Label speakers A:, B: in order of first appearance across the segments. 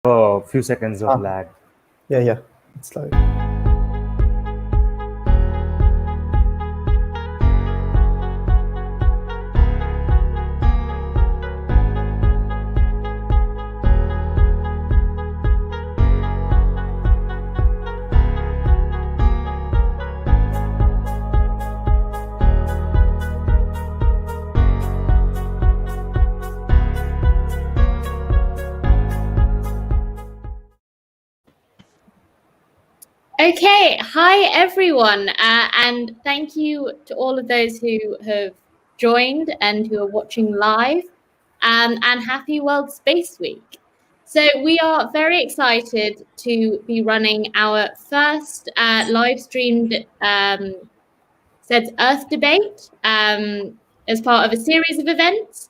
A: A few seconds of lag.
B: Yeah, it's like.
C: Okay, hi everyone, and thank you to all of those who have joined and who are watching live, and happy World Space Week. So we are very excited to be running our first live streamed SEDS Earth debate as part of a series of events.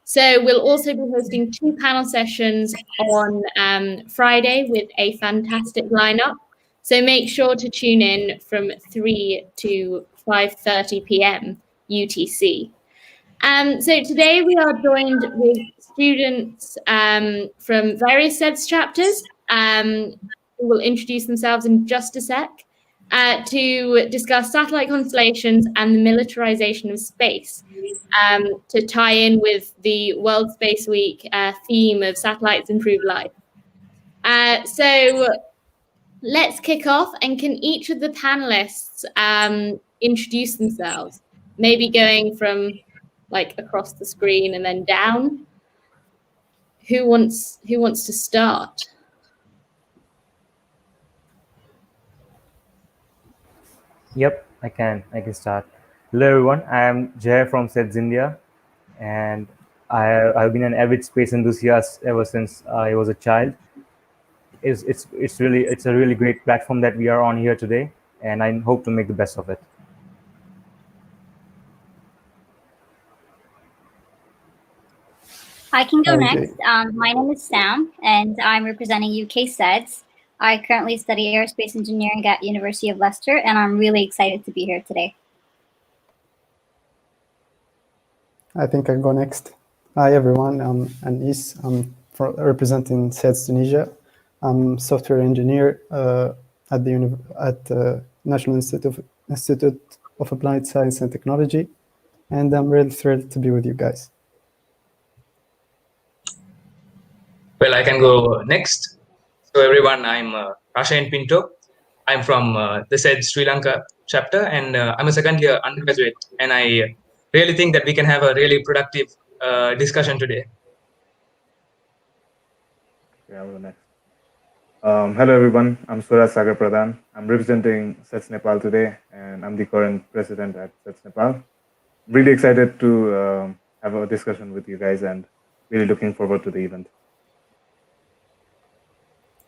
C: So we'll also be hosting 2 panel sessions on Friday with a fantastic lineup. So make sure to tune in from 3 to 5:30 p.m. UTC. So today we are joined with students from various SEDS chapters who will introduce themselves in just a sec to discuss satellite constellations and the militarization of space to tie in with the World Space Week theme of satellites improve life. So let's kick off, and can each of the panelists introduce themselves? Maybe going from like across the screen and then down. Who wants to start?
A: Yep, I can start. Hello everyone, I am Jay from SEDS India, and I've been an avid space enthusiast ever since I was a child. It's a really great platform that we are on here today, and I hope to make the best of it.
D: I can go
B: Okay.
D: next. My name is Sam, and I'm representing UK SEDS. I currently study aerospace engineering at University of Leicester, and I'm really excited to be here today.
B: I think I'll go next. Hi everyone, I'm Anis. I'm representing SEDS Tunisia. I'm software engineer at the National Institute of Applied Science and Technology, and I'm really thrilled to be with you guys.
E: Well, I can go next. So everyone, I'm Rashayan Pinto. I'm from the SED Sri Lanka chapter, and I'm a second year undergraduate. And I really think that we can have a really productive discussion today.
F: Yeah, I'll go next. Hello everyone, I'm Suraj Sagar Pradhan. I'm representing SETS Nepal today, and I'm the current president at SETS Nepal. Really excited to have a discussion with you guys, and really looking forward to the event.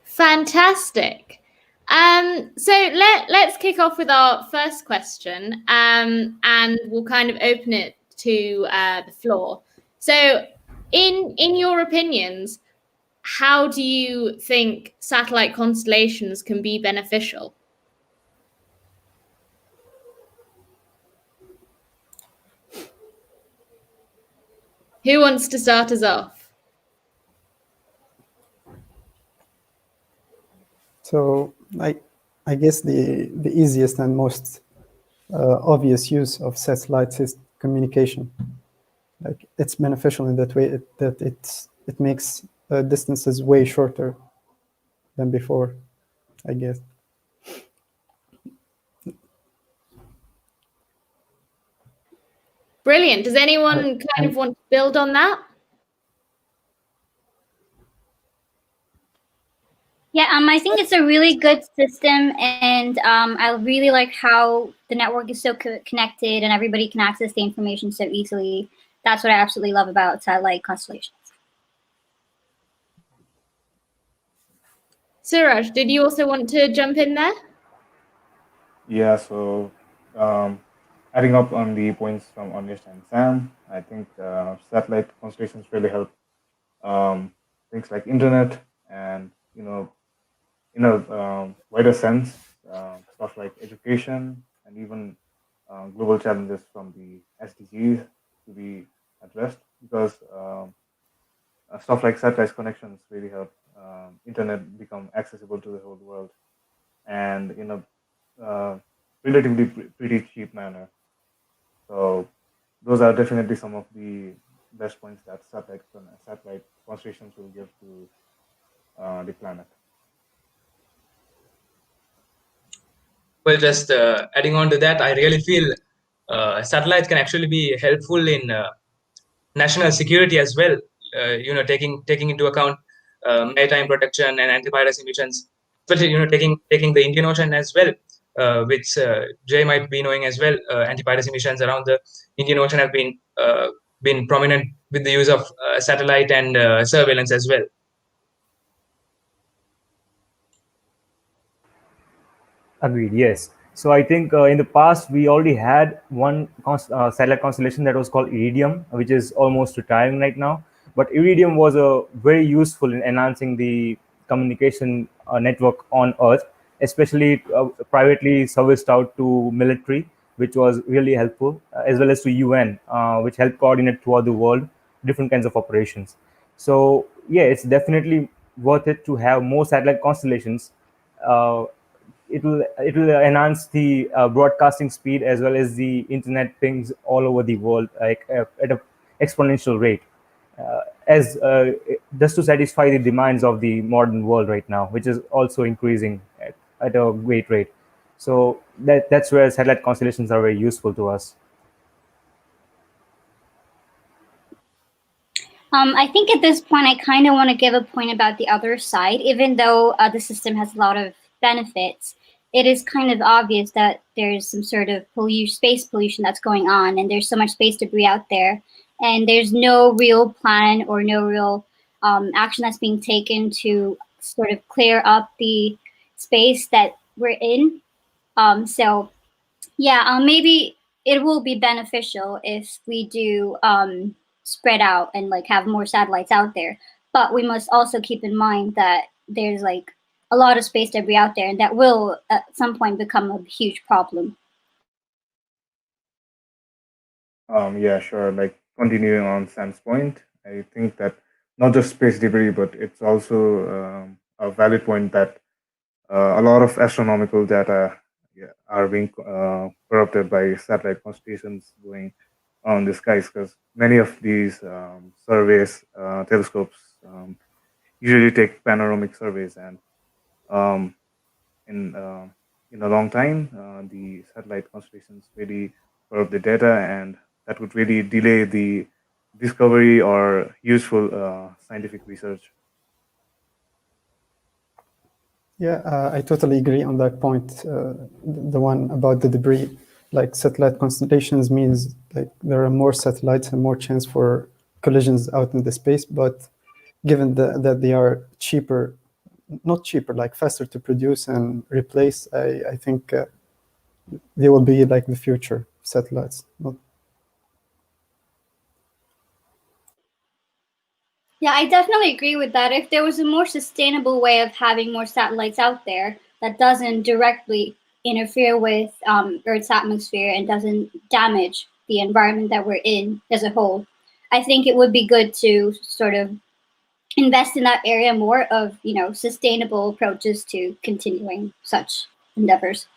C: Fantastic. So let's kick off with our first question, and we'll kind of open it to the floor. So, in your opinions, how do you think satellite constellations can be beneficial? Who wants to start us off?
B: So I guess the easiest and most obvious use of satellites is communication. Like, it's beneficial in that way that it makes distances way shorter than before, I guess.
C: Brilliant. Does anyone kind of want to build on that?
D: Yeah, I think it's a really good system, and I really like how the network is so connected and everybody can access the information so easily. That's what I absolutely love about satellite constellations.
C: Suraj, did you also want to jump in there?
F: Yeah, so adding up on the points from Anish and Sam, I think satellite constellations really help things like internet and, in a wider sense, stuff like education and even global challenges from the SDGs to be addressed, because stuff like satellite connections really help internet become accessible to the whole world, and in a relatively pretty cheap manner. So those are definitely some of the best points that satellite constellations will give to the planet.
E: Well, just adding on to that, I really feel satellites can actually be helpful in national security as well. Taking into account maritime protection and anti-piracy missions, especially taking the Indian Ocean as well, which Jay might be knowing as well. Anti-piracy missions around the Indian Ocean have been prominent with the use of satellite and surveillance as well.
A: Agreed. Yes. So I think in the past we already had one satellite constellation that was called Iridium, which is almost retiring right now. But Iridium was very useful in enhancing the communication network on Earth, especially privately serviced out to military, which was really helpful, as well as to UN, which helped coordinate throughout the world different kinds of operations. So yeah, it's definitely worth it to have more satellite constellations. Uh, it will enhance the broadcasting speed as well as the internet pings all over the world, like at an exponential rate, as just to satisfy the demands of the modern world right now, which is also increasing at a great rate. So that's where satellite constellations are very useful to us.
D: I think at this point, I kind of want to give a point about the other side. Even though the system has a lot of benefits, it is kind of obvious that there's some sort of space pollution that's going on, and there's so much space debris out there, and there's no real plan or no real action that's being taken to sort of clear up the space that we're in. So yeah, maybe it will be beneficial if we do spread out and like have more satellites out there. But we must also keep in mind that there's like a lot of space debris out there, and that will at some point become a huge problem.
F: Yeah, sure. Like continuing on Sam's point, I think that not just space debris, but it's also a valid point that a lot of astronomical data, yeah, are being corrupted by satellite constellations going on the skies, because many of these surveys, telescopes, usually take panoramic surveys, and um, in in a long time, the satellite constellations really corrupt the data, and that would really delay the discovery or useful scientific research.
B: Yeah, I totally agree on that point. The one about the debris, like satellite constellations means like there are more satellites and more chance for collisions out in the space. But given that they are cheaper, not cheaper, like faster to produce and replace, I think they will be like the future satellites. Not
D: Yeah, I definitely agree with that. If there was a more sustainable way of having more satellites out there that doesn't directly interfere with Earth's atmosphere and doesn't damage the environment that we're in as a whole, I think it would be good to sort of invest in that area more of, sustainable approaches to continuing such endeavors.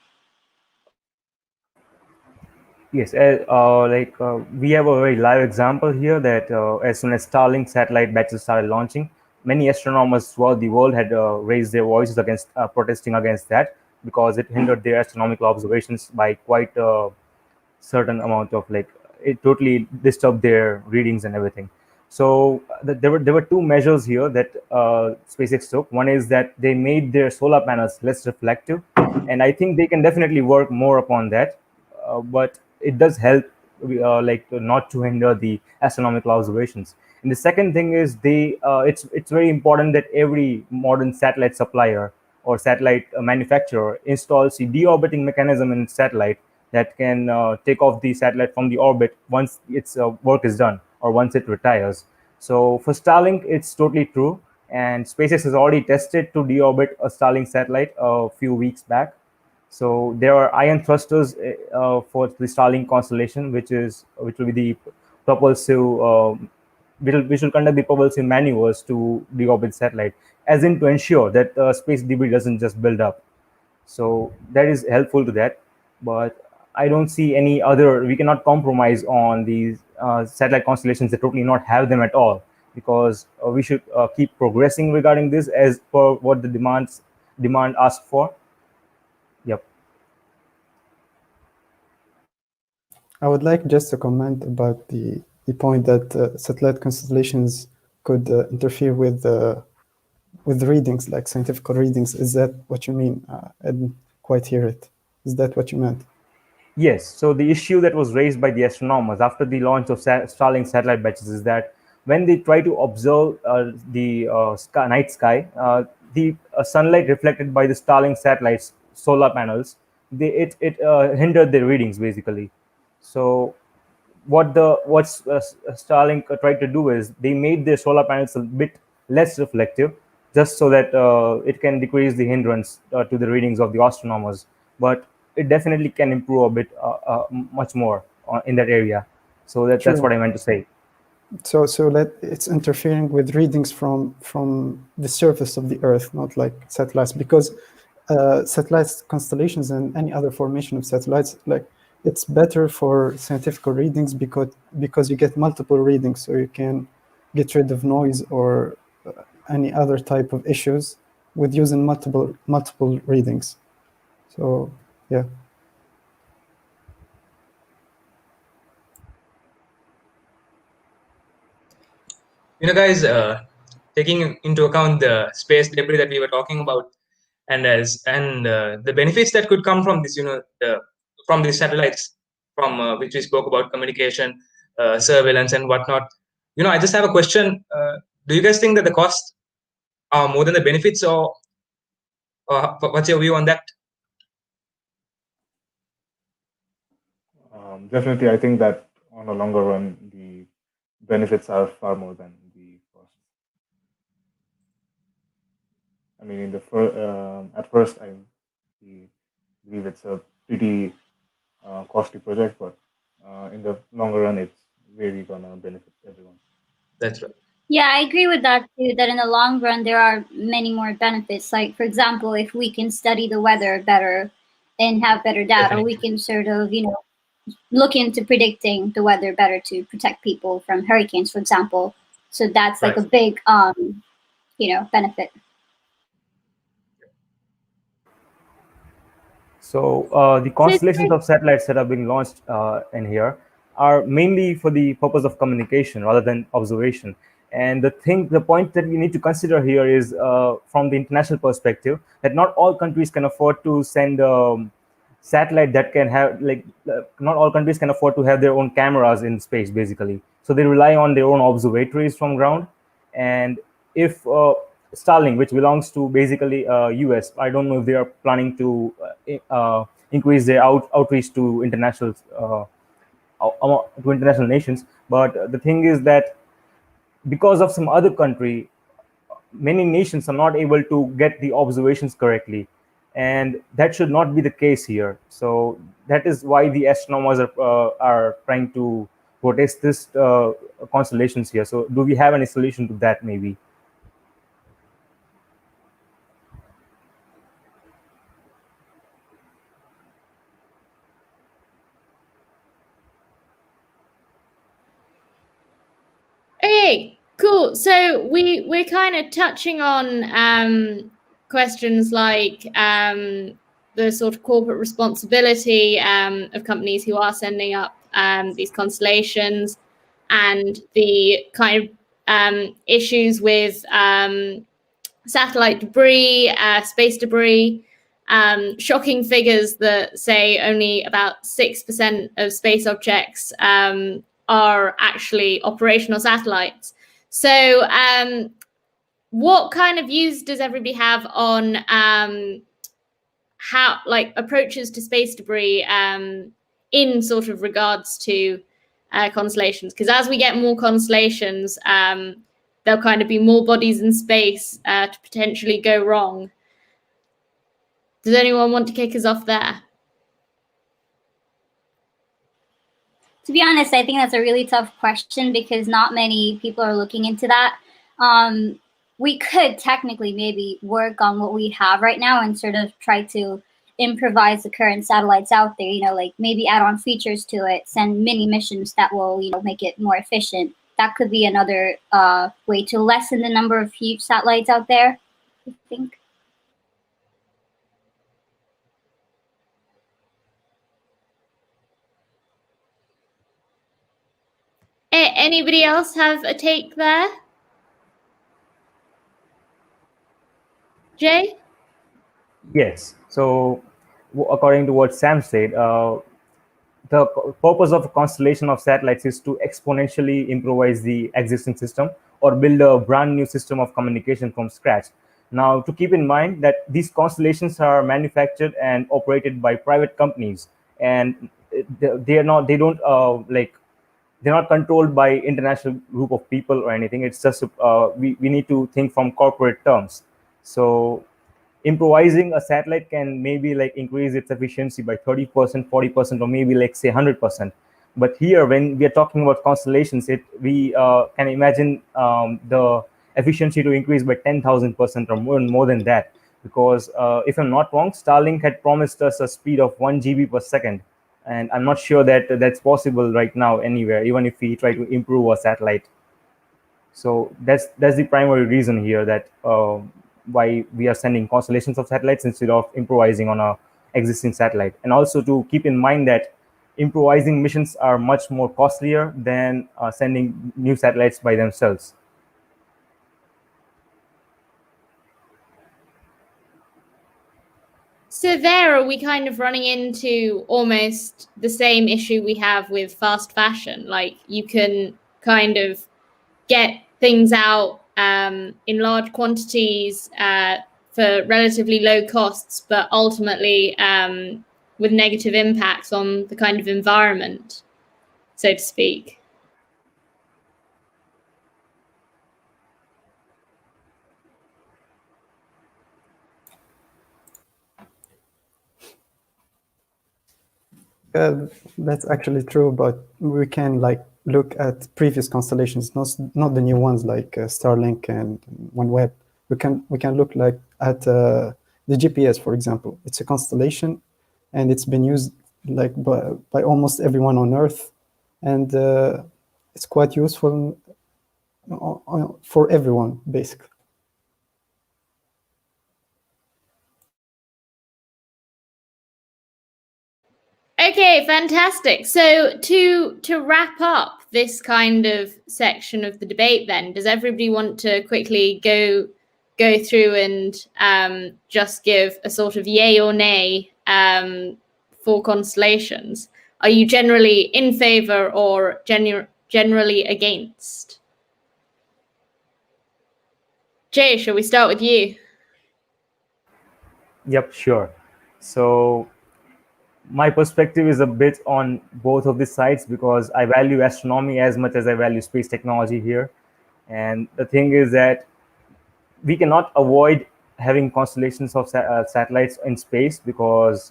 A: Yes, we have a very live example here that as soon as Starlink satellite batches started launching, many astronomers throughout the world had raised their voices against protesting against that, because it hindered their astronomical observations by quite a certain amount of, like, it totally disturbed their readings and everything. So there were two measures here that SpaceX took. One is that they made their solar panels less reflective, and I think they can definitely work more upon that. But it does help, not to hinder the astronomical observations. And the second thing is it's very important that every modern satellite supplier or satellite manufacturer installs a deorbiting mechanism in its satellite that can take off the satellite from the orbit once its work is done or once it retires. So for Starlink, it's totally true, and SpaceX has already tested to deorbit a Starlink satellite a few weeks back. So there are ion thrusters for the Starlink constellation, which will be the propulsive we should conduct the propulsive maneuvers to deorbit satellite, as in to ensure that space debris doesn't just build up. So that is helpful to that, but I don't see any other. We cannot compromise on these satellite constellations that totally not have them at all, because we should keep progressing regarding this as per what the demand asks for. Yep.
B: I would like just to comment about the point that satellite constellations could interfere with readings, like scientific readings. Is that what you mean? I didn't quite hear it. Is that what you meant?
A: Yes. So the issue that was raised by the astronomers after the launch of Starlink satellite batches is that when they try to observe the night sky, the sunlight reflected by the Starlink satellites solar panels, it hindered their readings basically. So what's Starlink tried to do is they made their solar panels a bit less reflective, just so that it can decrease the hindrance to the readings of the astronomers. But it definitely can improve a bit, much more in that area. So that's
B: True.
A: what I meant to say.
B: So that it's interfering with readings from the surface of the Earth, not like satellites, because satellites, constellations, and any other formation of satellites, like it's better for scientific readings because you get multiple readings, so you can get rid of noise or any other type of issues with using multiple readings. So yeah.
E: Guys, taking into account the space debris that we were talking about, and the benefits that could come from this, from these satellites, from which we spoke about, communication, surveillance, and whatnot. I just have a question. Do you guys think that the costs are more than the benefits, or what's your view on that?
F: Definitely, I think that on a longer run, the benefits are far more than the costs. I mean, at first, I believe it's a pretty costly project, but in the longer run, it's really gonna benefit everyone.
E: That's right.
D: Yeah, I agree with that too, that in the long run, there are many more benefits. Like, for example, if we can study the weather better and have better data, we
E: Definitely.
D: can sort of, look into predicting the weather better to protect people from hurricanes, for example. So that's like
E: Right.
D: a big, benefit.
A: So the
C: So it's
A: constellations of satellites that are being launched in here are mainly for the purpose of communication rather than observation. And the point that we need to consider here is, from the international perspective, that not all countries can afford to send satellite that can have not all countries can afford to have their own cameras in space basically. So they rely on their own observatories from ground. And if Starlink, which belongs to basically US, I don't know if they are planning to increase their outreach to international nations. But the thing is that because of some other country, many nations are not able to get the observations correctly, and that should not be the case here. So that is why the astronomers are trying to protest this constellations here. So do we have any solution to that maybe?
C: Okay, cool. So we're kind of touching on questions like the sort of corporate responsibility of companies who are sending up these constellations, and the kind of issues with satellite debris, space debris. Shocking figures that say only about 6% of space objects are actually operational satellites. So, what kind of views does everybody have on how, like, approaches to space debris in sort of regards to constellations? Because as we get more constellations, there'll kind of be more bodies in space to potentially go wrong. Does anyone want to kick us off there?
D: To be honest, I think that's a really tough question because not many people are looking into that. We could technically maybe work on what we have right now and sort of try to improvise the current satellites out there, like maybe add on features to it, send mini missions that will, make it more efficient. That could be another way to lessen the number of huge satellites out there, I think.
C: Anybody else have a take there? Jay?
A: Yes. So, according to what Sam said, the purpose of a constellation of satellites is to exponentially improvise the existing system or build a brand new system of communication from scratch. Now, to keep in mind that these constellations are manufactured and operated by private companies, and they are not, they don't they're not controlled by international group of people or anything. It's just we need to think from corporate terms. So improvising a satellite can maybe like increase its efficiency by 30%, 40%, or maybe like say 100%. But here, when we are talking about constellations, we can imagine the efficiency to increase by 10,000% or more than that. Because if I'm not wrong, Starlink had promised us a speed of 1 GB per second, and I'm not sure that that's possible right now anywhere, even if we try to improve our satellite. So that's the primary reason here that why we are sending constellations of satellites instead of improvising on a existing satellite. And also to keep in mind that improvising missions are much more costlier than sending new satellites by themselves.
C: So there, are we kind of running into almost the same issue we have with fast fashion? Like you can kind of get things out in large quantities for relatively low costs, but ultimately with negative impacts on the kind of environment, so to speak.
B: That's actually true, but we can look at previous constellations, not the new ones like Starlink and OneWeb. We can look at the GPS, for example. It's a constellation, and it's been used by almost everyone on Earth, and it's quite useful for everyone, basically.
C: Okay, fantastic. So to wrap up this kind of section of the debate, then, does everybody want to quickly go through and just give a sort of yay or nay for constellations? Are you generally in favor or generally against? Jay, shall we start with you?
A: Yep, sure. So my perspective is a bit on both of the sides because I value astronomy as much as I value space technology here. And the thing is that we cannot avoid having constellations of satellites in space because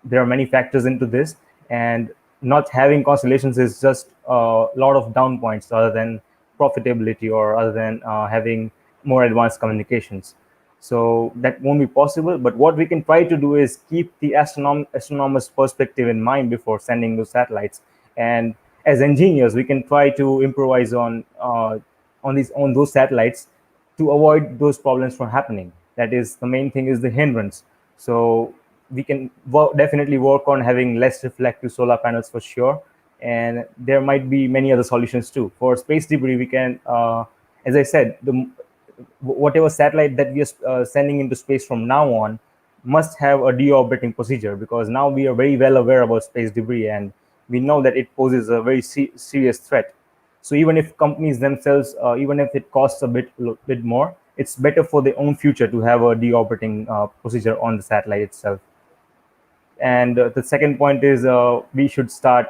A: there are many factors into this, and not having constellations is just a lot of down points other than profitability or other than having more advanced communications. So that won't be possible, but what we can try to do is keep the astronomer's perspective in mind before sending those satellites. And as engineers, we can try to improvise on those satellites to avoid those problems from happening. That is the main thing, is the hindrance. So we can definitely work on having less reflective solar panels for sure, and there might be many other solutions too. For space debris, we can, as I said, whatever satellite that we are sending into space from now on must have a deorbiting procedure, because now we are very well aware about space debris and we know that it poses a very serious threat. So even if companies themselves, even if it costs a bit more, it's better for their own future to have a deorbiting procedure on the satellite itself. And the second point is we should start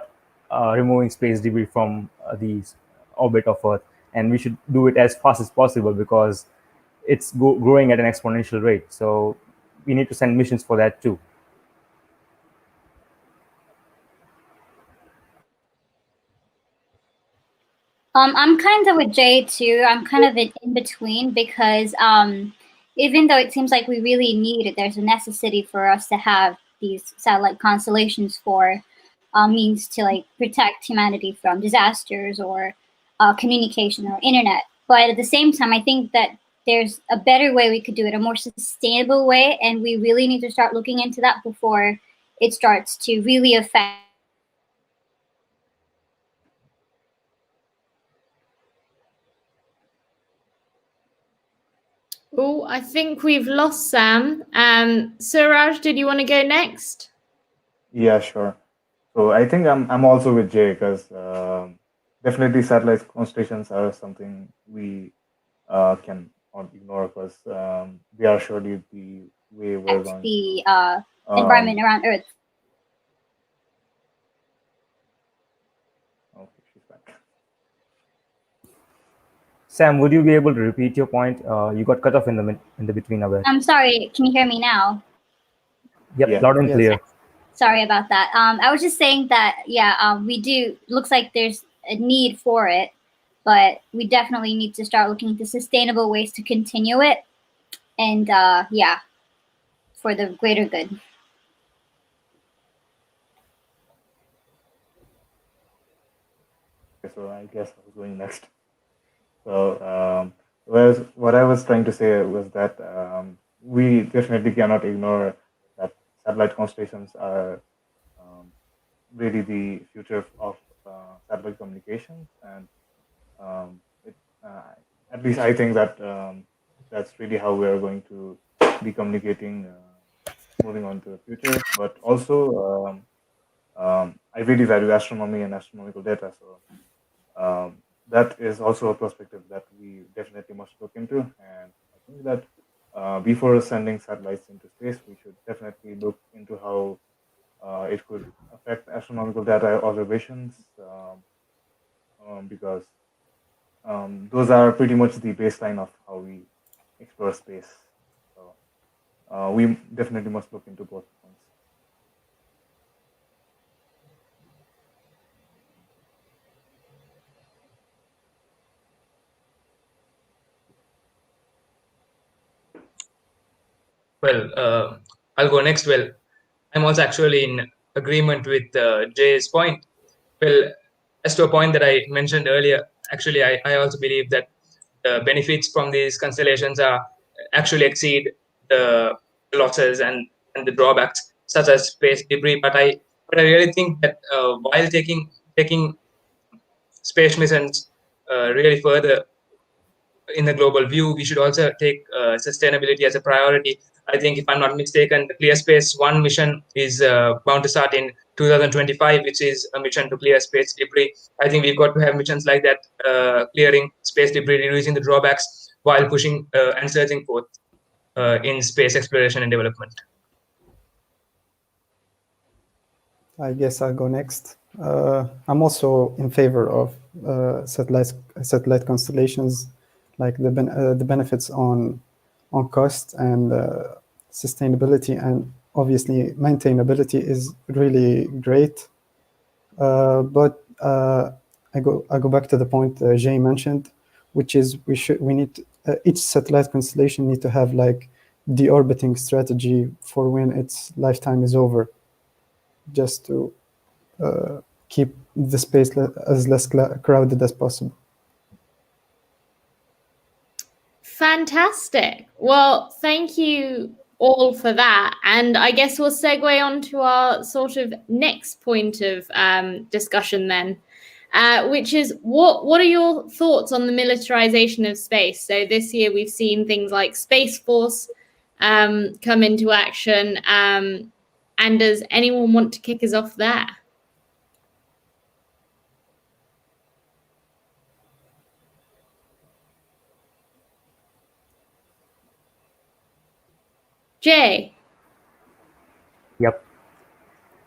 A: removing space debris from the orbit of Earth, and we should do it as fast as possible because it's growing at an exponential rate. So we need to send missions for that too.
D: I'm kind of with Jay too. I'm kind of in between because even though it seems like we really need it, there's a necessity for us to have these satellite constellations for means to like protect humanity from disasters or communication or internet. But at the same time, I think that there's a better way we could do it, a more sustainable way, and we really need to start looking into that before it starts to really affect.
C: Oh, I think we've lost Sam. Suraj, did you want to go next?
F: Yeah, sure. So I think I'm also with Jay because definitely satellite constellations are something we can not ignore because they are surely the way we're going
D: The
F: to.
D: environment around Earth.
F: Okay, she's back.
A: Sam, would you be able to repeat your point? You got cut off in the between of it.
D: I'm sorry. Can you hear me now?
A: Yep,
F: Yeah.
A: loud and
B: Yes.
A: clear.
D: Sorry about that. I was just saying that, yeah, we do. Looks like there's a need for it, but we definitely need to start looking into sustainable ways to continue it, and yeah, for the greater good.
F: So I guess I was going next. So what I was trying to say was that we definitely cannot ignore that satellite constellations are really the future of satellite communications, and it, at least I think that that's really how we are going to be communicating moving on to the future. But also, I really value astronomy and astronomical data, so that is also a perspective that we definitely must look into. And I think that before sending satellites into space, we should definitely look into how it could affect astronomical data observations, because those are pretty much the baseline of how we explore space. So we definitely must look into both points.
E: Well, I'll go next. Well, I'm also actually in agreement with Jay's point. Well, as to a point that I mentioned earlier, actually, I also believe that the benefits from these constellations are actually exceed the losses and the drawbacks, such as space debris. But I really think that while taking space missions really further in the global view, we should also take sustainability as a priority. I think, if I'm not mistaken, the Clear Space One mission is bound to start in 2025, which is a mission to clear space debris. I think we've got to have missions like that, clearing space debris, reducing the drawbacks, while pushing and surging forth in space exploration and development.
B: I guess I'll go next. I'm also in favor of satellite constellations, like the benefits on cost and sustainability, and obviously maintainability is really great. But I go back to the point Jay mentioned, which is we need each satellite constellation need to have like deorbiting strategy for when its lifetime is over, just to keep the space as less crowded as possible.
C: Fantastic. Well, thank you all for that. And I guess we'll segue on to our sort of next point of discussion then, which is what are your thoughts on the militarization of space? So this year we've seen things like Space Force come into action. And does anyone want to kick us off there? Jay.
A: Yep.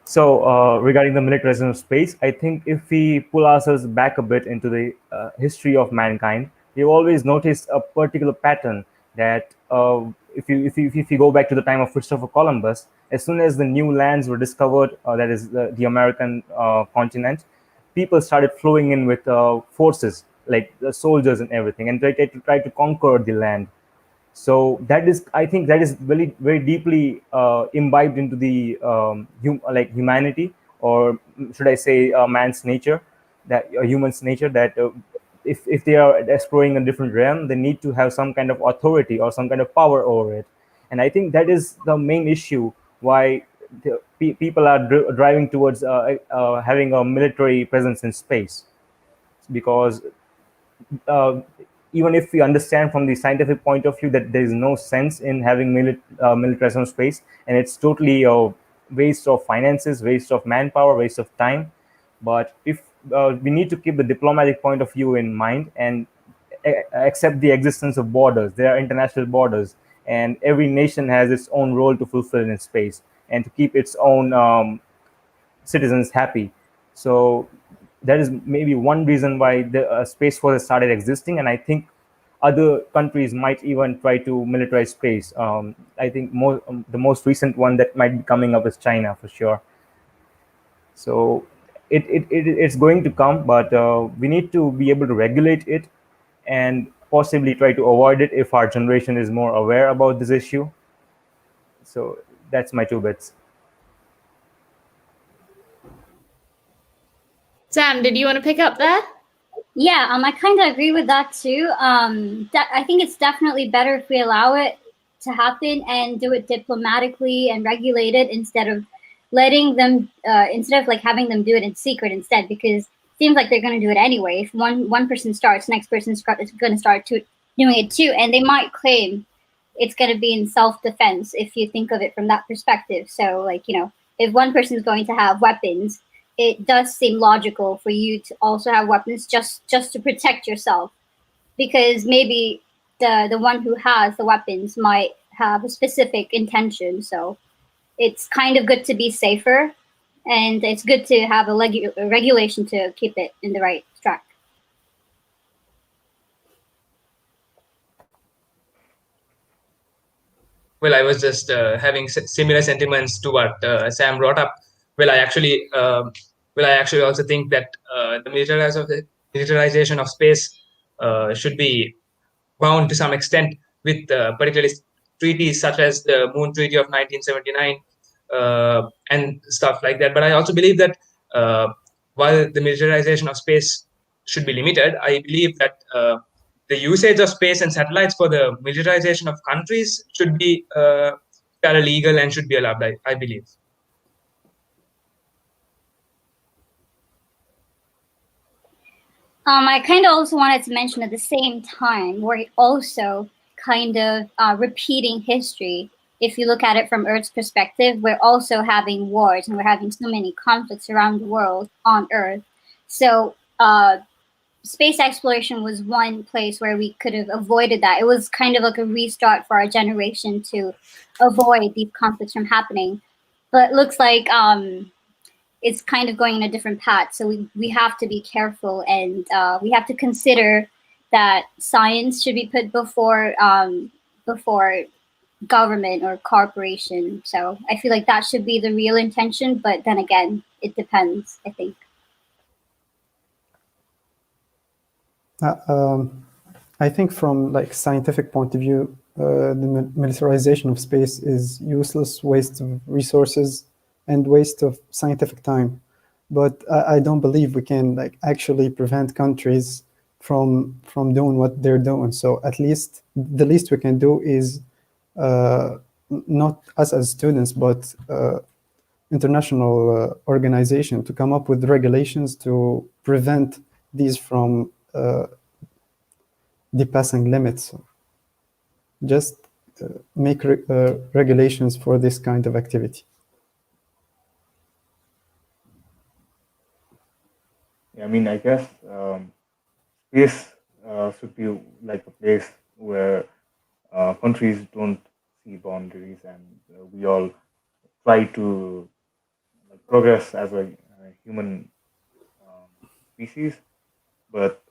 A: So regarding the militarization of space, I think if we pull ourselves back a bit into the history of mankind, we've always noticed a particular pattern that if you go back to the time of Christopher Columbus, as soon as the new lands were discovered, that is the American continent, people started flowing in with forces like the soldiers and everything, and try to conquer the land. So that is, I think, that is very very deeply imbibed into the like humanity, or should I say man's nature, that human's nature, that if they are exploring a different realm, they need to have some kind of authority or some kind of power over it. And I think that is the main issue why people are driving towards having a military presence in space, because uh, even if we understand from the scientific point of view that there is no sense in having militarism space, and it's totally a waste of finances, waste of manpower, waste of time. But if we need to keep the diplomatic point of view in mind, and accept the existence of borders. There are international borders, and every nation has its own role to fulfill in space and to keep its own citizens happy. So that is maybe one reason why the space force started existing, and I think other countries might even try to militarize space. I think the most recent one that might be coming up is China for sure. So it's going to come, but we need to be able to regulate it and possibly try to avoid it if our generation is more aware about this issue. So that's my two bits.
C: Sam, did you want to pick up there?
D: Yeah, I kind of agree with that too. I think it's definitely better if we allow it to happen and do it diplomatically and regulate it instead of letting them, instead of like having them do it in secret instead, because it seems like they're going to do it anyway. If one person starts, next person is going to start doing it too, and they might claim it's going to be in self-defense if you think of it from that perspective. So, like, if one person is going to have weapons, it does seem logical for you to also have weapons just to protect yourself, because maybe the one who has the weapons might have a specific intention. So it's kind of good to be safer, and it's good to have a regulation to keep it in the right track.
E: Well, I was just having similar sentiments to what Sam brought up. Well, I actually, also think that the militarization of space should be bound to some extent with particularly treaties such as the Moon Treaty of 1979 and stuff like that. But I also believe that while the militarization of space should be limited, I believe that the usage of space and satellites for the militarization of countries should be legal and should be allowed, I believe.
D: I kind of also wanted to mention at the same time, we're also kind of repeating history. If you look at it from Earth's perspective, we're also having wars and we're having so many conflicts around the world on Earth. So space exploration was one place where we could have avoided that. It was kind of like a restart for our generation to avoid these conflicts from happening. But it looks like it's kind of going in a different path. So we have to be careful, and we have to consider that science should be put before government or corporation. So I feel like that should be the real intention. But then again, it depends, I think.
B: I think from like scientific point of view, the militarization of space is useless waste of resources and waste of scientific time. But I don't believe we can like actually prevent countries from doing what they're doing. So at least the least we can do is not us as students, but international organization to come up with regulations to prevent these from depassing limits. Just make regulations for this kind of activity.
F: Yeah, I mean, I guess space should be like a place where countries don't see boundaries, and we all try to progress as a human species. But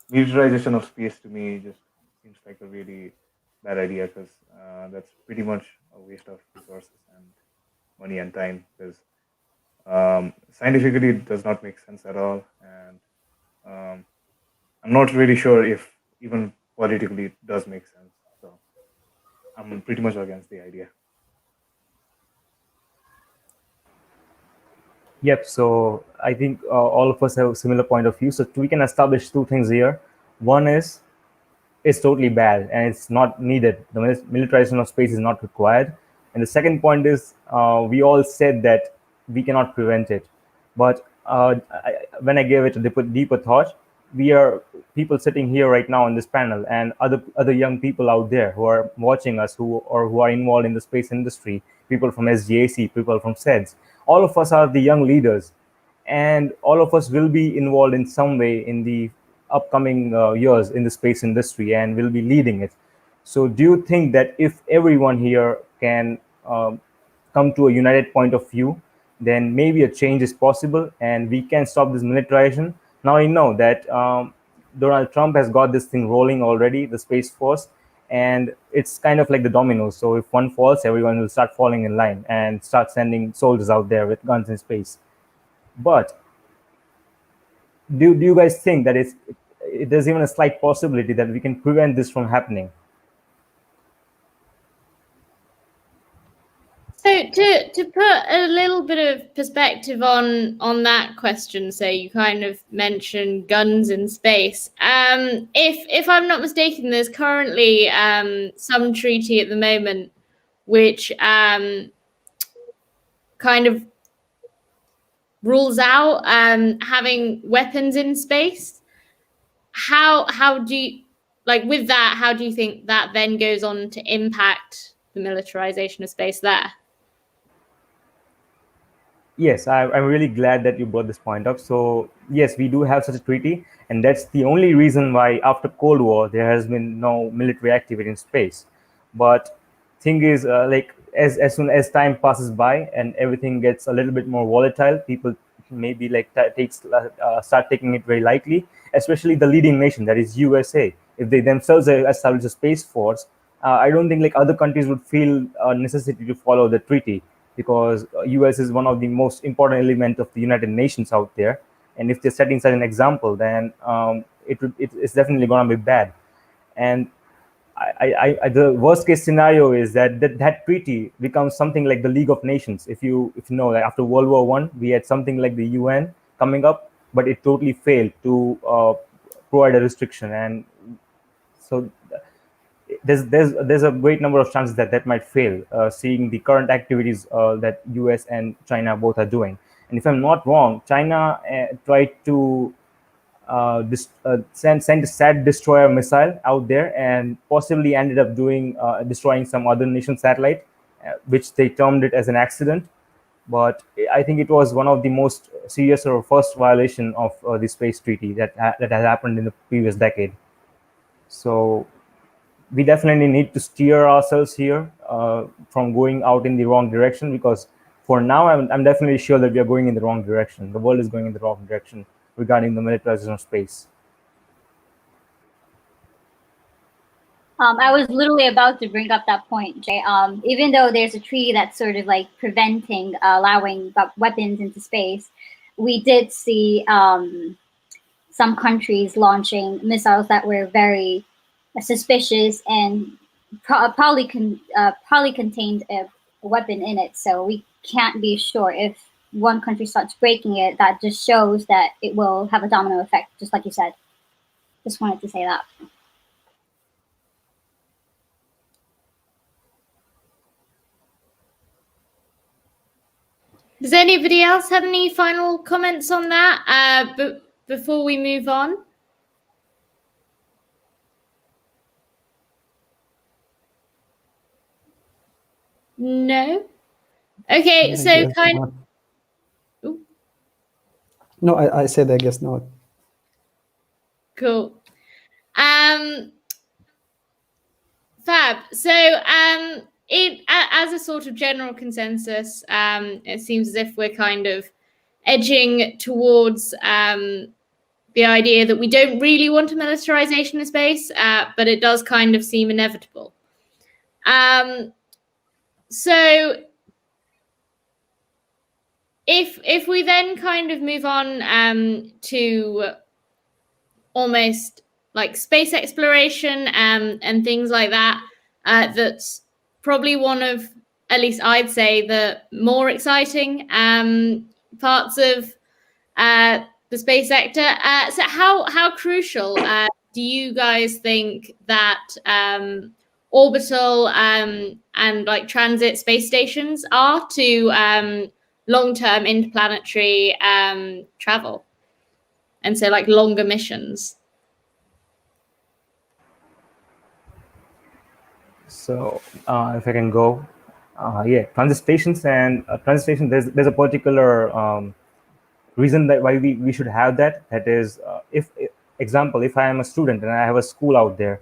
F: militarization of space to me just seems like a really bad idea, because that's pretty much a waste of resources and money and time, because scientifically it does not make sense at all. And I'm not really sure if even politically it does make sense. So I'm pretty much against the idea.
A: Yep. So I think all of us have a similar point of view. So we can establish two things here. One is it's totally bad and it's not needed. The militarization of space is not required. And the second point is we all said that we cannot prevent it. But when I gave it a deeper thought, we are people sitting here right now on this panel and other young people out there who are watching us who are involved in the space industry, people from SGAC, people from SEDS. All of us are the young leaders, and all of us will be involved in some way in the upcoming years in the space industry and will be leading it. So do you think that if everyone here can come to a united point of view, then maybe a change is possible and we can stop this militarization? Now I know that Donald Trump has got this thing rolling already, the Space Force, and it's kind of like the dominoes. So if one falls, everyone will start falling in line and start sending soldiers out there with guns in space. But do you guys think that there's even a slight possibility that we can prevent this from happening?
C: So to put a little bit of perspective on that question, so you kind of mentioned guns in space. If I'm not mistaken, there's currently some treaty at the moment which kind of rules out having weapons in space. How do you, like, with that, how do you think that then goes on to impact the militarization of space there?
A: Yes, I'm really glad that you brought this point up. So yes, we do have such a treaty, and that's the only reason why after Cold War there has been no military activity in space. But thing is, like as soon as time passes by and everything gets a little bit more volatile, people maybe like start taking it very lightly. Especially the leading nation, that is USA. If they themselves establish a space force, I don't think like other countries would feel a necessity to follow the treaty, because US is one of the most important element of the United Nations out there. And if they're setting such an example, then it's definitely going to be bad. And the worst case scenario is that treaty becomes something like the League of Nations. If you know, like after World War One, we had something like the UN coming up, but it totally failed to provide a restriction. And so there's a great number of chances that that might fail, seeing the current activities that US and China both are doing. And if I'm not wrong, China tried to send a SAT destroyer missile out there and possibly ended up doing destroying some other nation satellite, which they termed it as an accident. But I think it was one of the most serious or first violation of the space treaty that has happened in the previous decade. So we definitely need to steer ourselves here from going out in the wrong direction, because for now I'm definitely sure that we are going in the wrong direction. The world is going in the wrong direction regarding the militarization of space.
D: I was literally about to bring up that point, Jay. Even though there's a treaty that's sort of like preventing allowing weapons into space, we did see some countries launching missiles that were very suspicious and probably contained a weapon in it. So we can't be sure if one country starts breaking it. That just shows that it will have a domino effect, just like you said. Just wanted to say that.
C: Does anybody else have any final comments on that before we move on? No? Okay,
B: I
C: so
B: guess
C: kind
B: not.
C: of...
B: No, I said I guess not.
C: Cool. Fab. So as a sort of general consensus, it seems as if we're kind of edging towards the idea that we don't really want a militarization of space, but it does kind of seem inevitable. So if we then kind of move on to almost like space exploration and things like that. That's probably one of, at least I'd say, the more exciting parts of the space sector. So how crucial do you guys think that orbital and like transit space stations are to long-term interplanetary travel, and so like longer missions?
A: So if I can go, yeah, transit stations and transit station. There's a particular reason that why we should have that. That is, if example, if I am a student and I have a school out there,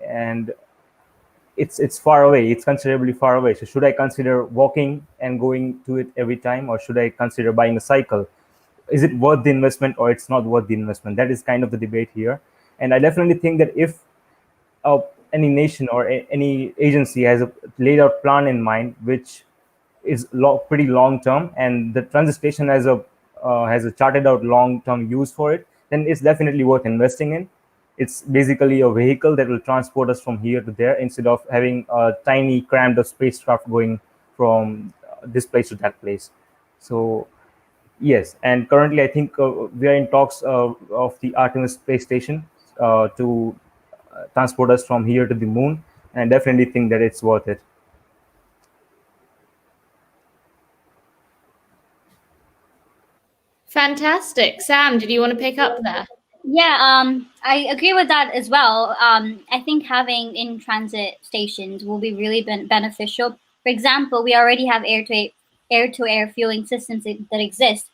A: and it's far away, it's considerably far away. So should I consider walking and going to it every time, or should I consider buying a cycle? Is it worth the investment or it's not worth the investment? That is kind of the debate here. And I definitely think that if any nation or any agency has a laid out plan in mind, which is pretty long term, and the transit station has a charted out long term use for it, then it's definitely worth investing in. It's basically a vehicle that will transport us from here to there, instead of having a tiny crammed spacecraft going from this place to that place. So yes, and currently I think we are in talks of the Artemis space station to transport us from here to the moon, and I definitely think that it's worth it.
C: Fantastic. Sam, did you want to pick up there?
D: Yeah, I agree with that as well. I think having in-transit stations will be really beneficial. For example, we already have air-to-air fueling systems that exist,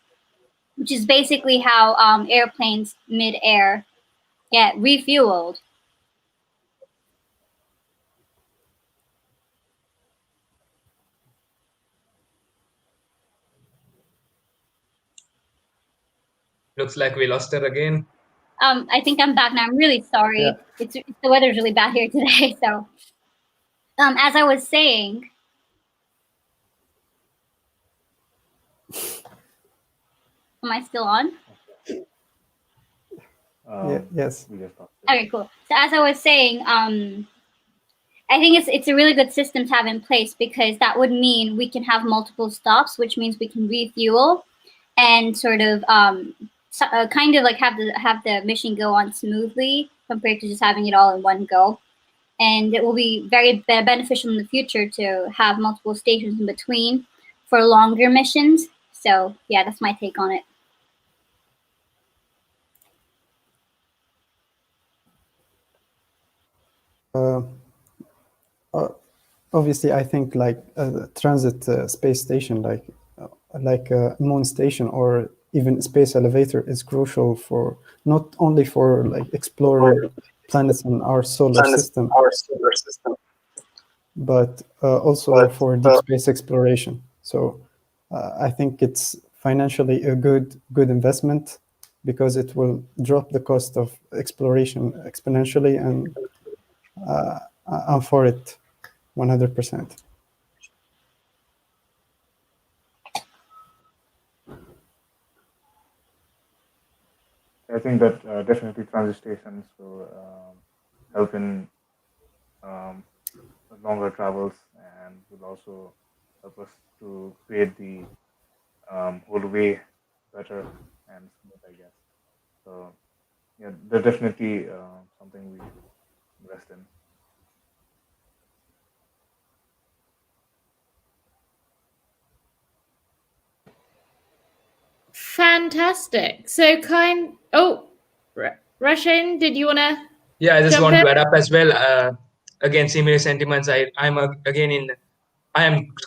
D: which is basically how airplanes mid-air get refueled.
E: Looks like we lost her again.
D: I think I'm back now. I'm really sorry.
B: Yeah.
D: The weather's really bad here today. So, as I was saying, am I still on?
B: Yes.
F: We just talked.
D: Okay, cool. So as I was saying, I think it's a really good system to have in place, because that would mean we can have multiple stops, which means we can refuel and sort of kind of like have the mission go on smoothly compared to just having it all in one go. And it will be very beneficial in the future to have multiple stations in between for longer missions. So yeah, that's my take on it.
B: Obviously, I think like a transit space station, like a moon station or even space elevator, is crucial for not only for like exploring planets in our solar system, but also for deep space exploration. So I think it's financially a good investment, because it will drop the cost of exploration exponentially, and I'm for it 100%.
F: I think that definitely transit stations will help in longer travels, and will also help us to create the whole way better and smooth, I guess. So yeah, they're definitely something we should invest in.
C: Fantastic. So Rashin, did you want to?
E: Yeah, I just
C: jump
E: want
C: in?
E: to add up as well. Again, similar sentiments. I am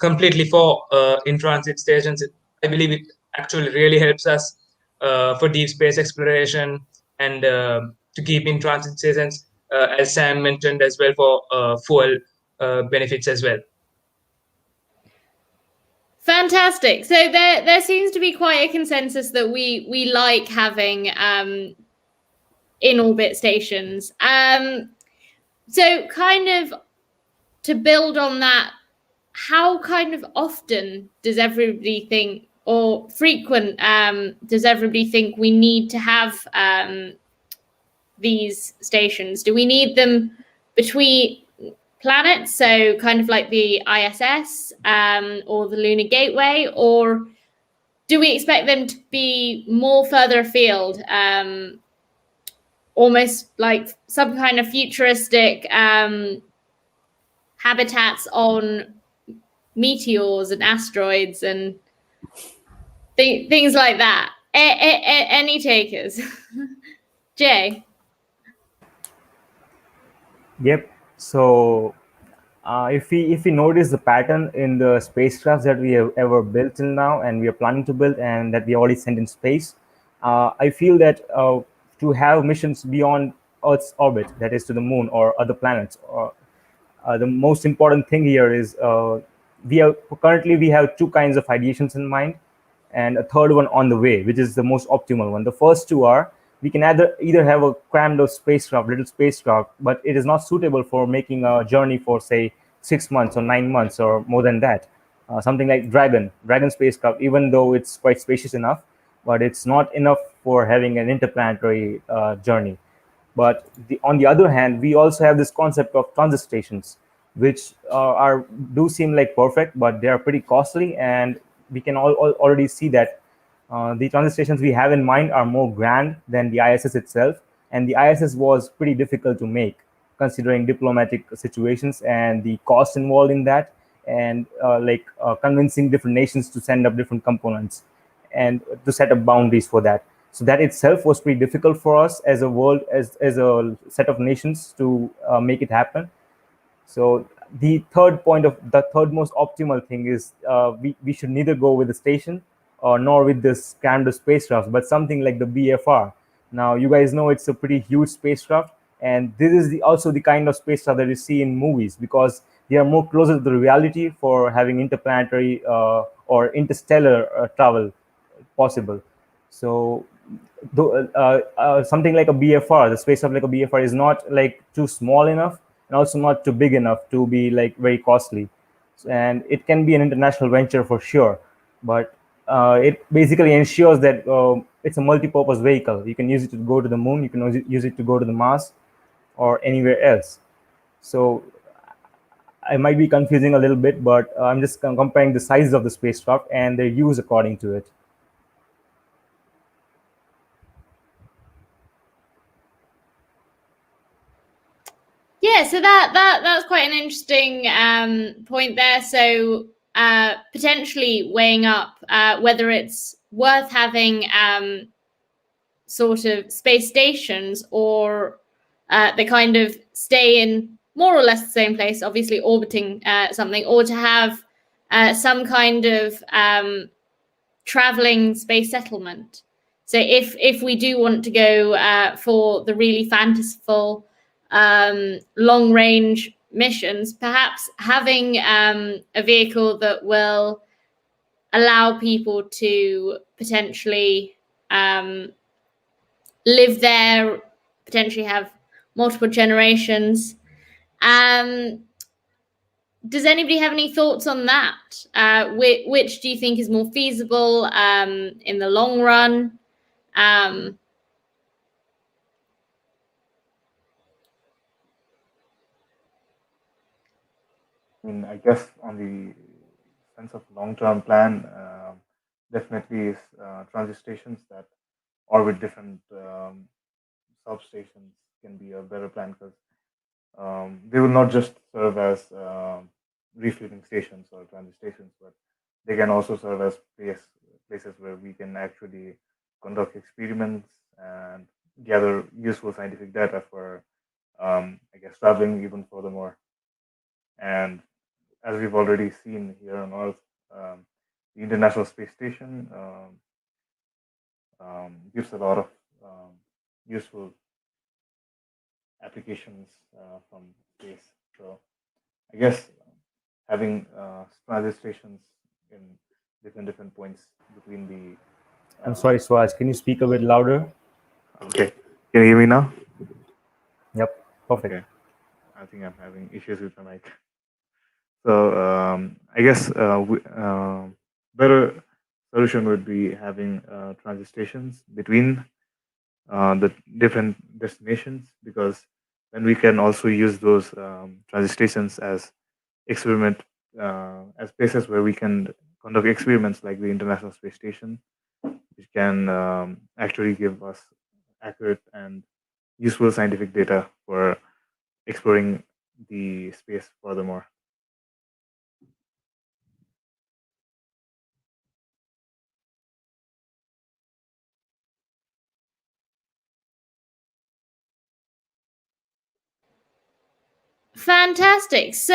E: completely for in transit stations. I believe it actually really helps us for deep space exploration, and to keep in transit stations, as Sam mentioned as well, for fuel benefits as well.
C: Fantastic. So there seems to be quite a consensus that we like having in orbit stations. So kind of to build on that, how kind of often does everybody think, or frequent does everybody think we need to have these stations? Do we need them between planets, so kind of like the ISS or the Lunar Gateway, or do we expect them to be more further afield, almost like some kind of futuristic habitats on meteors and asteroids and things like that? Any takers? Jay?
A: Yep. So if we notice the pattern in the spacecrafts that we have ever built till now, and we are planning to build, and that we already sent in space, I feel that to have missions beyond Earth's orbit, that is to the moon or other planets, or the most important thing here is we have two kinds of ideations in mind, and a third one on the way, which is the most optimal one. The first two are, we can either have a crammed of spacecraft, little spacecraft, but it is not suitable for making a journey for say 6 months or 9 months or more than that. Something like Dragon spacecraft, even though it's quite spacious enough, but it's not enough for having an interplanetary journey. But on the other hand, we also have this concept of transit stations, which do seem like perfect, but they are pretty costly, and we can already see that the transit stations we have in mind are more grand than the ISS itself, and the ISS was pretty difficult to make, considering diplomatic situations and the cost involved in that, and convincing different nations to send up different components and to set up boundaries for that. So that itself was pretty difficult for us as a world, as a set of nations, to make it happen. So the third most optimal thing is, we should neither go with the station or nor with this crammed spacecraft, but something like the BFR. Now you guys know it's a pretty huge spacecraft, and this is also the kind of spacecraft that you see in movies, because they are more closer to the reality for having interplanetary or interstellar travel possible. So something like a BFR, the spacecraft like a BFR, is not like too small enough and also not too big enough to be like very costly. And it can be an international venture for sure, but it basically ensures that it's a multi-purpose vehicle. You can use it to go to the moon, you can use it to go to the Mars or anywhere else. So I might be confusing a little bit, but I'm just comparing the sizes of the spacecraft and their use according to it.
C: Yeah, so that's quite an interesting point there. So potentially weighing up whether it's worth having sort of space stations, or they kind of stay in more or less the same place, obviously orbiting something, or to have some kind of traveling space settlement. So if we do want to go for the really fanciful long range missions, perhaps having a vehicle that will allow people to potentially live there, potentially have multiple generations. Does anybody have any thoughts on that? Which do you think is more feasible in the long run?
F: I mean, I guess on the sense of long-term plan, definitely is transit stations that orbit different substations can be a better plan, because they will not just serve as refueling stations or transit stations, but they can also serve as places where we can actually conduct experiments and gather useful scientific data for, I guess, traveling even furthermore. And as we've already seen here on Earth, the International Space Station gives a lot of useful applications from space. So I guess having transit stations in different points between the.
A: I'm sorry, Swaj, can you speak a bit louder?
F: Okay, can you hear me now?
A: Yep, perfect.
F: Okay. I think I'm having issues with my mic. So I guess better solution would be having transit stations between the different destinations, because then we can also use those transit stations as experiment as places where we can conduct experiments like the International Space Station, which can actually give us accurate and useful scientific data for exploring the space furthermore.
C: Fantastic. So,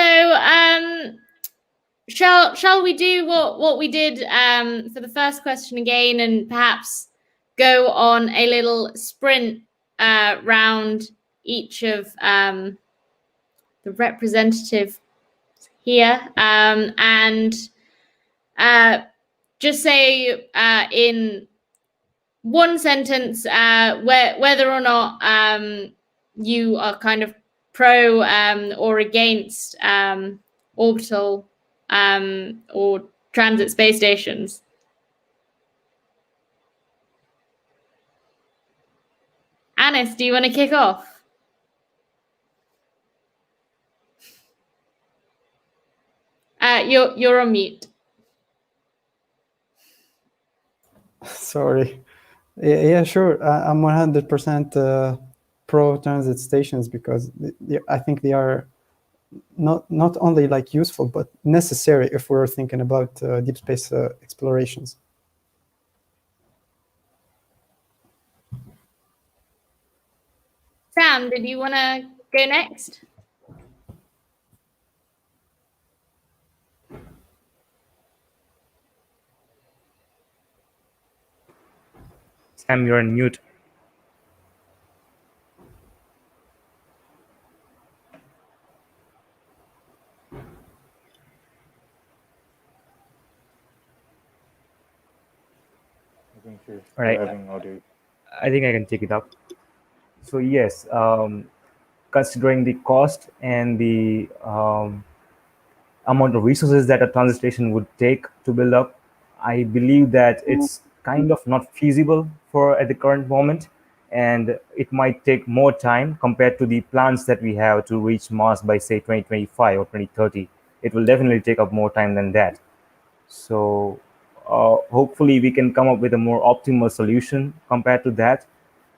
C: shall we do what we did for the first question again, and perhaps go on a little sprint round each of the representative here, and just say in one sentence whether or not you are kind of pro or against orbital or transit space stations. Anis, do you want to kick off? You're on mute.
B: Sorry. Yeah, sure. I'm 100% pro transit stations because I think they are not only like useful but necessary if we're thinking about deep space explorations.
C: Sam, did you want to go next?
A: Sam, you're on mute.
F: I think she's
A: All right.
F: having audio.
A: I think I can take it up. So yes, considering the cost and the amount of resources that a transit station would take to build up, I believe that it's kind of not feasible for at the current moment, and it might take more time compared to the plans that we have to reach Mars by say 2025 or 2030. It will definitely take up more time than that. So hopefully we can come up with a more optimal solution compared to that,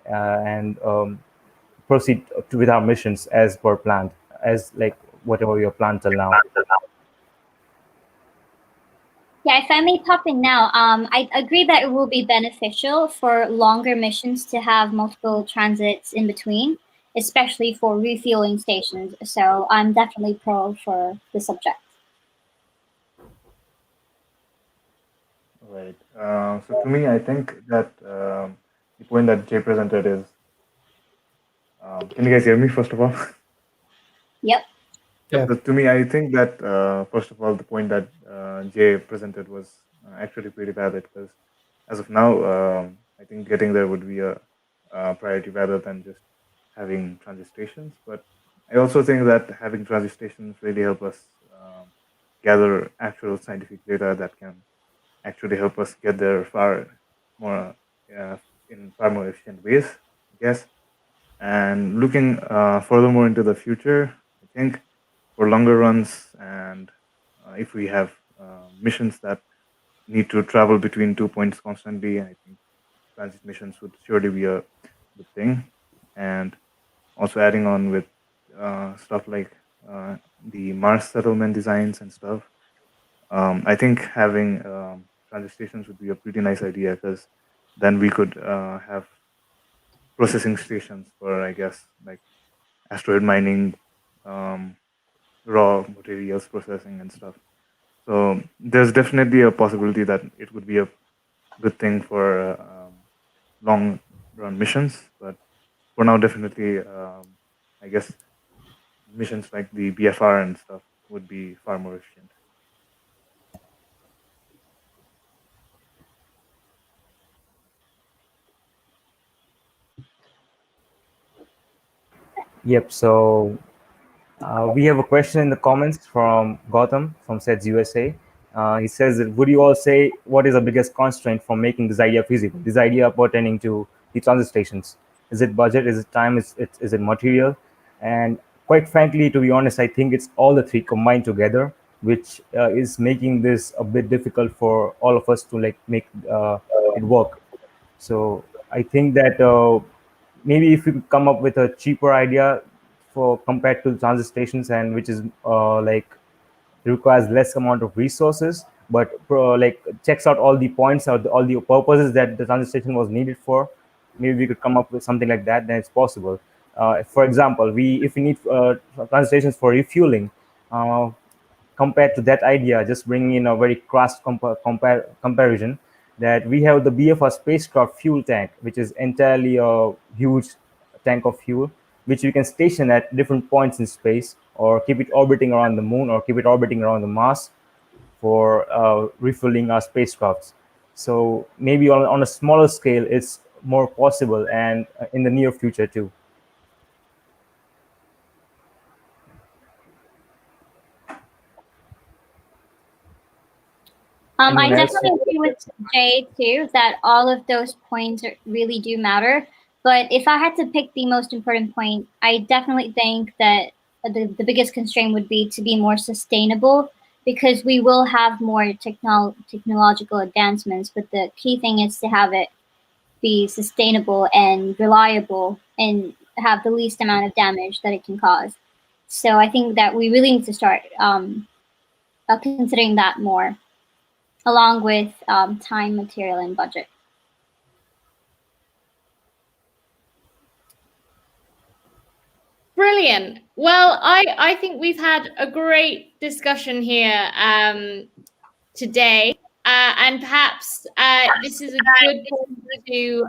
A: and proceed with our missions as per planned, as like whatever we have planned till now.
D: Yeah, if I may pop in now, I agree that it will be beneficial for longer missions to have multiple transits in between, especially for refueling stations. So I'm definitely pro for the subject.
F: Right. So to me, I think that the point that Jay presented is. Can you guys hear me first of all?
D: Yep.
B: Yeah.
F: So to me, I think that first of all, the point that Jay presented was actually pretty valid, because as of now, I think getting there would be a priority rather than just having transit stations. But I also think that having transit stations really help us gather actual scientific data that can actually help us get there far more in far more efficient ways, I guess. And looking furthermore into the future, I think for longer runs, and if we have missions that need to travel between 2 points constantly, I think transit missions would surely be a good thing. And also adding on with stuff like the Mars settlement designs and stuff, I think having transit stations would be a pretty nice idea, because then we could have processing stations for, I guess, like asteroid mining, raw materials processing and stuff. So there's definitely a possibility that it would be a good thing for long run missions. But for now, definitely, I guess missions like the BFR and stuff would be far more efficient.
A: Yep. So we have a question in the comments from Gotham from SEDS USA. He says, would you all say what is the biggest constraint for making this idea feasible? This idea pertaining to the transit stations. Is it budget? Is it time? Is it material? And quite frankly, to be honest, I think it's all the three combined together, which is making this a bit difficult for all of us to like make it work. So I think that maybe if we could come up with a cheaper idea for compared to transit stations, and which is like requires less amount of resources, but like checks out all the points or all the purposes that the transit station was needed for, maybe we could come up with something like that. Then it's possible. For example, we if we need transit stations for refueling, uh, compared to that idea, just bringing in a very crass comparison, that we have the BFR spacecraft fuel tank, which is entirely a huge tank of fuel, which we can station at different points in space, or keep it orbiting around the moon, or keep it orbiting around the Mars for refueling our spacecrafts. So maybe on a smaller scale, it's more possible, and in the near future too.
D: I
A: Anyone else?
D: definitely agree with Jay too that all of those points really do matter. But if I had to pick the most important point, I definitely think that the biggest constraint would be to be more sustainable because we will have more technological advancements. But the key thing is to have it be sustainable and reliable and have the least amount of damage that it can cause. So I think that we really need to start considering that more along with time, material, and budget.
C: Brilliant. Well, I think we've had a great discussion here today, and perhaps this is a good point to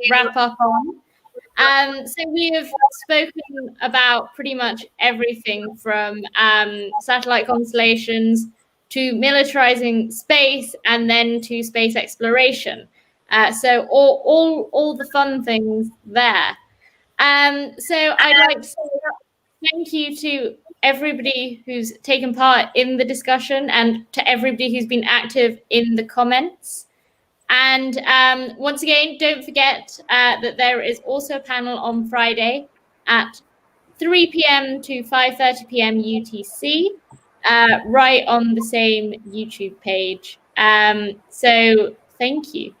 C: wrap up on. So we have spoken about pretty much everything from satellite constellations to militarizing space, and then to space exploration. So all the fun things there. So I'd like to thank you to everybody who's taken part in the discussion, and to everybody who's been active in the comments. And once again, don't forget that there is also a panel on Friday at 3 p.m. to 5:30 p.m. UTC, right on the same YouTube page. So thank you.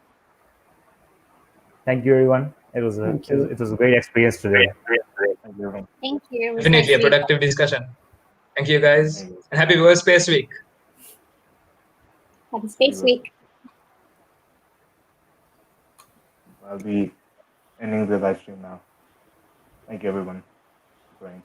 A: Thank you, everyone. It was a
B: Thank you.
A: it was a great experience today.
F: Thank you, everyone.
D: Thank you. It was
E: Definitely
D: nice
E: a
D: to meet you.
E: productive discussion. Thank you guys,
F: Thank you.
E: and happy World Space Week.
D: Happy Space Week.
F: I'll be ending the live stream now. Thank you, everyone, for joining.